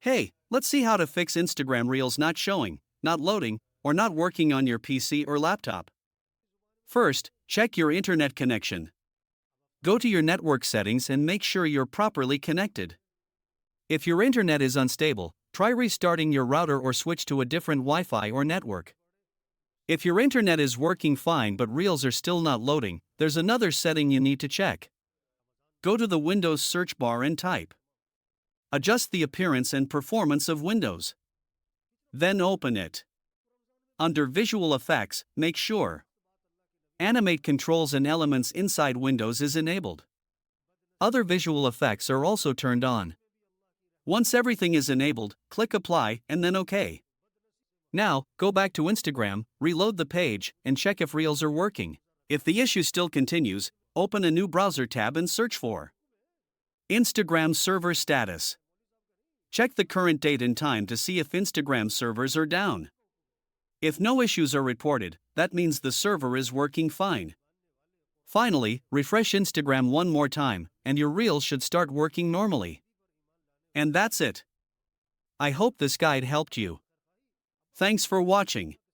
Hey, let's see how to fix Instagram Reels not showing, not loading, or not working on your PC or laptop. First, check your internet connection. Go to your network settings and make sure you're properly connected. If your internet is unstable, try restarting your router or switch to a different Wi-Fi or network. If your internet is working fine but Reels are still not loading, there's another setting you need to check. Go to the Windows search bar and type. Adjust the appearance and performance of Windows. Then open it. Under Visual Effects, make sure Animate controls and elements inside Windows is enabled. Other visual effects are also turned on. Once everything is enabled, click Apply and then OK. Now, go back to Instagram, reload the page, and check if Reels are working. If the issue still continues, open a new browser tab and search for Instagram server status. Check the current date and time to see if Instagram servers are down. If no issues are reported, that means the server is working fine. Finally, refresh Instagram one more time, and your Reels should start working normally. And that's it. I hope this guide helped you. Thanks for watching.